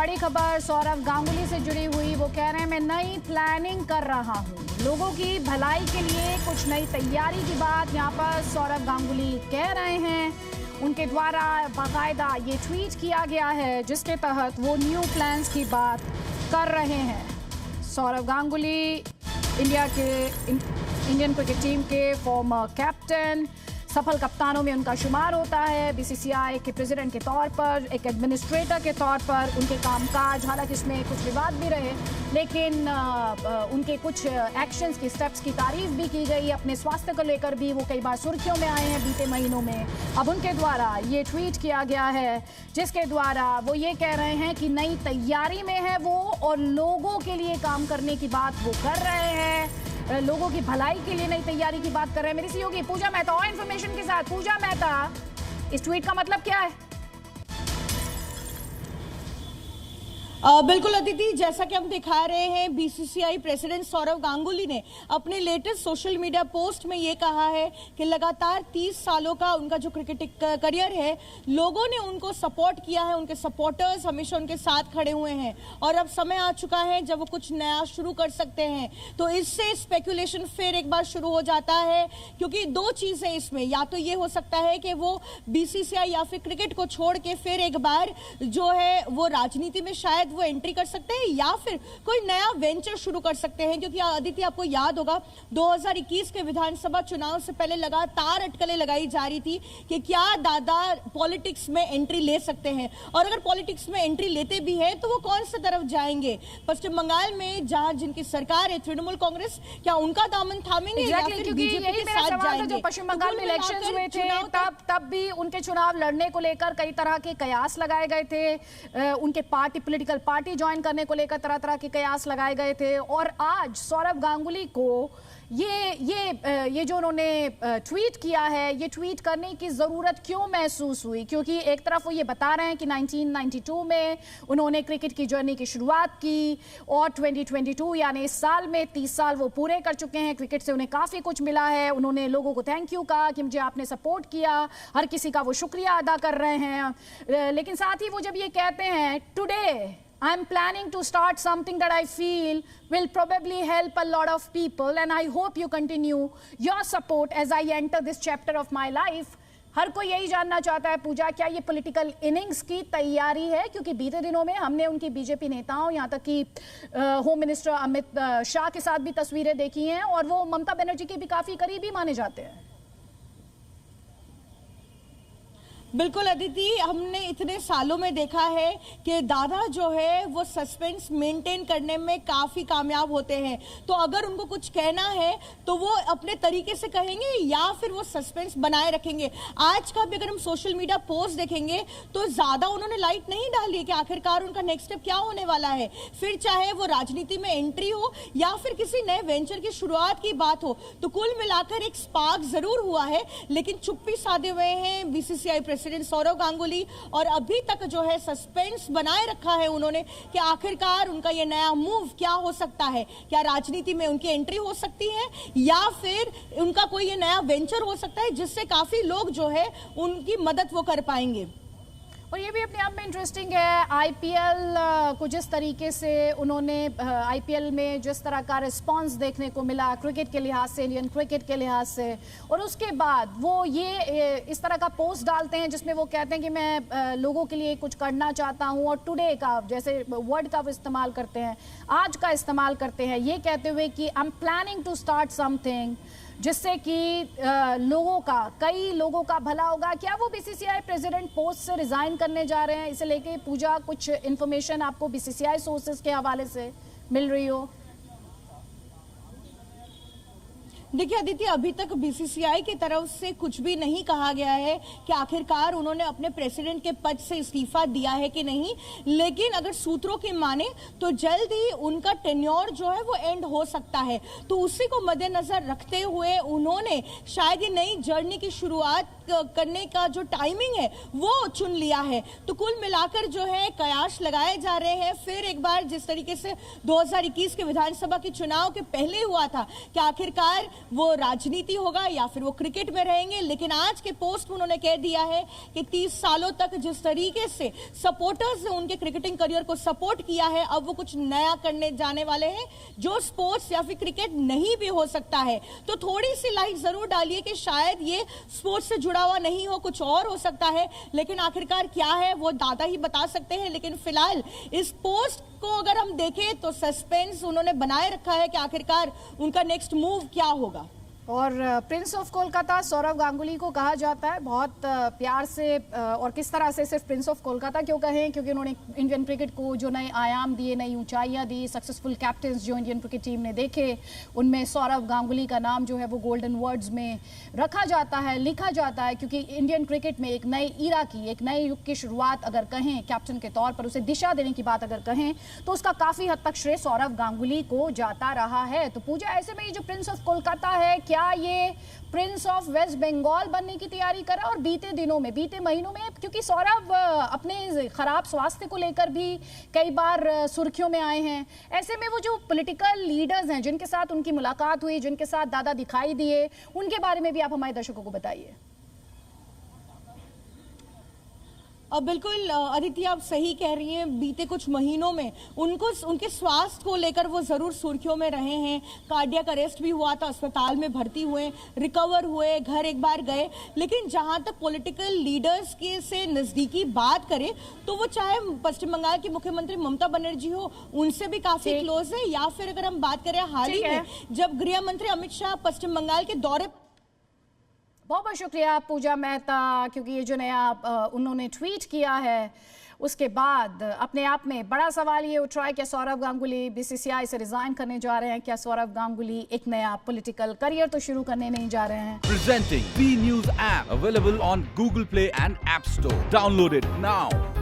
बड़ी खबर सौरव गांगुली से जुड़ी हुई। वो कह रहे हैं मैं नई प्लानिंग कर रहा हूं, लोगों की भलाई के लिए कुछ नई तैयारी की बात यहां पर सौरव गांगुली कह रहे हैं। उनके द्वारा बाकायदा ये ट्वीट किया गया है जिसके तहत वो न्यू प्लान्स की बात कर रहे हैं। Sourav Ganguly Indian cricket team के फॉर्मर कैप्टन, सफल कप्तानों में उनका शुमार होता है। बीसीसीआई के प्रेसिडेंट के तौर पर, एक एडमिनिस्ट्रेटर के तौर पर उनके कामकाज, हालांकि इसमें कुछ विवाद भी रहे, लेकिन उनके कुछ एक्शंस की, स्टेप्स की तारीफ भी की गई। अपने स्वास्थ्य को लेकर भी वो कई बार सुर्खियों में आए हैं बीते महीनों में। अब उनके द्वारा ये ट्वीट किया गया है जिसके द्वारा वो ये कह रहे हैं कि नई तैयारी में है वो और लोगों के लिए काम करने की बात वो कर रहे हैं, लोगों की भलाई के लिए नई तैयारी की बात कर रहे हैं। मेरी सहयोगी पूजा मेहता और इन्फॉर्मेशन के साथ। पूजा मेहता, इस ट्वीट का मतलब क्या है? बिल्कुल अदिति, जैसा कि हम दिखा रहे हैं, बीसीसीआई प्रेसिडेंट सौरव गांगुली ने अपने लेटेस्ट सोशल मीडिया पोस्ट में ये कहा है कि लगातार 30 सालों का उनका जो क्रिकेट करियर है, लोगों ने उनको सपोर्ट किया है, उनके सपोर्टर्स हमेशा उनके साथ खड़े हुए हैं और अब समय आ चुका है जब वो कुछ नया शुरू कर सकते हैं। तो इससे स्पेकुलेशन फिर एक बार शुरू हो जाता है, क्योंकि दो चीजें इसमें, या तो ये हो सकता है कि वो बीसीसीआई या फिर क्रिकेट को छोड़ के फिर एक बार जो है वो राजनीति में शायद वो एंट्री कर सकते हैं या फिर कोई नया वेंचर शुरू कर सकते हैं। क्योंकि आदित्य, आपको याद होगा 2021 के विधानसभा चुनाव से पहले लगातार अटकलें लगाई जा रही थी कि क्या दादा पॉलिटिक्स में एंट्री ले सकते हैं, और अगर पॉलिटिक्स में एंट्री लेते भी हैं तो वो कौन सी तरफ जाएंगे। पश्चिम बंगाल में जहां जिनकी सरकार है तृणमूल कांग्रेस, क्या उनका दामन थामेंगे या फिर बीजेपी के साथ जाएंगे। जो पश्चिम बंगाल में इलेक्शंस हुए थे तब भी उनके चुनाव लड़ने को लेकर कई तरह के कयास लगाए गए थे, उनके पोलिटिकल पार्टी ज्वाइन करने को लेकर तरह तरह के कयास लगाए गए थे। और आज सौरव गांगुली को ये जो उन्होंने ट्वीट किया है, ये ट्वीट करने की जरूरत क्यों महसूस हुई? क्योंकि एक तरफ वो ये बता रहे हैं कि 1992 में उन्होंने क्रिकेट की जर्नी की शुरुआत की और 2022 यानी इस साल में 30 साल वो पूरे कर चुके हैं। क्रिकेट से उन्हें काफी कुछ मिला है। उन्होंने लोगों को थैंक यू कहा कि मुझे आपने सपोर्ट किया, हर किसी का वो शुक्रिया अदा कर रहे हैं। लेकिन साथ ही वो जब ये कहते हैं today I'm planning to start something that I feel will probably help a lot of people and I hope you continue your support as I enter this chapter of my life। हर कोई यही जानना चाहता है पूजा, क्या ये political innings की तैयारी है? क्योंकि बीते दिनों में हमने उनकी बीजेपी नेताओं, यहाँ तक कि होम मिनिस्टर अमित शाह के साथ भी तस्वीरें देखी हैं और वो ममता बनर्जी के भी काफी करीबी माने जाते हैं। बिल्कुल अदिति, हमने इतने सालों में देखा है कि दादा जो है वो सस्पेंस मेंटेन करने में काफी कामयाब होते हैं। तो अगर उनको कुछ कहना है तो वो अपने तरीके से कहेंगे या फिर वो सस्पेंस बनाए रखेंगे। आज का भी अगर हम सोशल मीडिया पोस्ट देखेंगे तो ज्यादा उन्होंने लाइट नहीं डाली है कि आखिरकार उनका नेक्स्ट स्टेप क्या होने वाला है। फिर चाहे वो राजनीति में एंट्री हो या फिर किसी नए वेंचर की शुरुआत की बात हो, तो कुल मिलाकर एक स्पार्क जरूर हुआ है, लेकिन चुप्पी साधे हुए हैं बीसीसीआई प्रेसिडेंट सौरव गांगुली और अभी तक जो है सस्पेंस बनाए रखा है उन्होंने कि आखिरकार उनका ये नया मूव क्या हो सकता है। क्या राजनीति में उनकी एंट्री हो सकती है या फिर उनका कोई ये नया वेंचर हो सकता है जिससे काफी लोग जो है उनकी मदद वो कर पाएंगे। और ये भी अपने आप में इंटरेस्टिंग है, आईपीएल को जिस तरीके से उन्होंने आईपीएल में जिस तरह का रिस्पांस देखने को मिला क्रिकेट के लिहाज से, इंडियन क्रिकेट के लिहाज से, और उसके बाद वो ये इस तरह का पोस्ट डालते हैं जिसमें वो कहते हैं कि मैं लोगों के लिए कुछ करना चाहता हूं, और टुडे का जैसे वर्ड का वो इस्तेमाल करते हैं, आज का इस्तेमाल करते हैं, ये कहते हुए कि I am planning to start something जिससे कि लोगों का, कई लोगों का भला होगा। क्या वो बीसीसीआई प्रेसिडेंट पोस्ट से रिजाइन करने जा रहे हैं? इसे लेके पूजा कुछ इंफॉर्मेशन आपको बीसीसीआई सोर्सेज के हवाले से मिल रही हो? देखिए अदिति, अभी तक बीसीसीआई की तरफ से कुछ भी नहीं कहा गया है कि आखिरकार उन्होंने अपने प्रेसिडेंट के पद से इस्तीफा दिया है कि नहीं, लेकिन अगर सूत्रों की माने तो जल्द ही उनका टेन्योर जो है वो एंड हो सकता है। तो उसी को मद्देनजर रखते हुए उन्होंने शायद ये नई जर्नी की शुरुआत करने का जो टाइमिंग है वो चुन लिया है। तो कुल मिलाकर जो है कयास लगाए जा रहे हैं फिर एक बार, जिस तरीके से 2021 के विधानसभा के चुनाव के पहले हुआ था कि आखिरकार वो राजनीति होगा या फिर वो क्रिकेट में रहेंगे। लेकिन आज के पोस्ट में उन्होंने कह दिया है कि 30 सालों तक जिस तरीके से सपोर्टर्स ने उनके क्रिकेटिंग करियर को सपोर्ट किया है, अब वो कुछ नया करने जाने वाले हैं जो स्पोर्ट्स या फिर क्रिकेट नहीं भी हो सकता है। तो थोड़ी सी लाइट जरूर डालिए कि शायद ये स्पोर्ट्स से जुड़ा हुआ नहीं हो, कुछ और हो सकता है, लेकिन आखिरकार क्या है वो दादा ही बता सकते हैं। लेकिन फिलहाल इस पोस्ट को अगर हम देखें तो सस्पेंस उन्होंने बनाए रखा है कि आखिरकार उनका नेक्स्ट मूव क्या होगा। और प्रिंस ऑफ कोलकाता सौरव गांगुली को कहा जाता है बहुत प्यार से, और किस तरह से सिर्फ प्रिंस ऑफ कोलकाता क्यों कहें, क्योंकि उन्होंने इंडियन क्रिकेट को जो नए आयाम दिए, नई ऊंचाइयां दी, सक्सेसफुल कैप्टन जो इंडियन क्रिकेट टीम ने देखे, उनमें सौरव गांगुली का नाम जो है वो गोल्डन वर्ड्स में रखा जाता है, लिखा जाता है, क्योंकि इंडियन क्रिकेट में एक नई ईरा की, एक नए युग की शुरुआत अगर कहें कैप्टन के तौर पर, उसे दिशा देने की बात अगर कहें तो उसका काफी हद तक श्रेय सौरव गांगुली को जाता रहा है। तो पूजा, ऐसे में ये जो प्रिंस ऑफ कोलकाता है, क्या ये प्रिंस ऑफ वेस्ट बंगाल बनने की तैयारी कर रहा है? और बीते दिनों में, बीते महीनों में, क्योंकि सौरव अपने खराब स्वास्थ्य को लेकर भी कई बार सुर्खियों में आए हैं, ऐसे में वो जो पॉलिटिकल लीडर्स हैं जिनके साथ उनकी मुलाकात हुई, जिनके साथ दादा दिखाई दिए, उनके बारे में भी आप हमारे दर्शकों को बताइए। अब बिल्कुल अदिति, आप सही कह रही हैं, बीते कुछ महीनों में उनको उनके स्वास्थ्य को लेकर वो जरूर सुर्खियों में रहे हैं। कार्डियक अरेस्ट भी हुआ था, अस्पताल में भर्ती हुए, रिकवर हुए, घर एक बार गए। लेकिन जहां तक पॉलिटिकल लीडर्स के से नजदीकी बात करें तो वो चाहे पश्चिम बंगाल की मुख्यमंत्री ममता बनर्जी हो, उनसे भी काफी क्लोज है, या फिर अगर हम बात करें हाल ही में जब गृह मंत्री अमित शाह पश्चिम बंगाल के दौरे। बहुत बहुत शुक्रिया पूजा मेहता, क्योंकि ये जो नया उन्होंने ट्वीट किया है उसके बाद अपने आप में बड़ा सवाल ये उठ रहा है, क्या सौरव गांगुली बीसीसीआई से रिजाइन करने जा रहे हैं? क्या सौरव गांगुली एक नया पॉलिटिकल करियर तो शुरू करने नहीं जा रहे हैं? Presenting B News app available on Google Play and App Store. Download it now.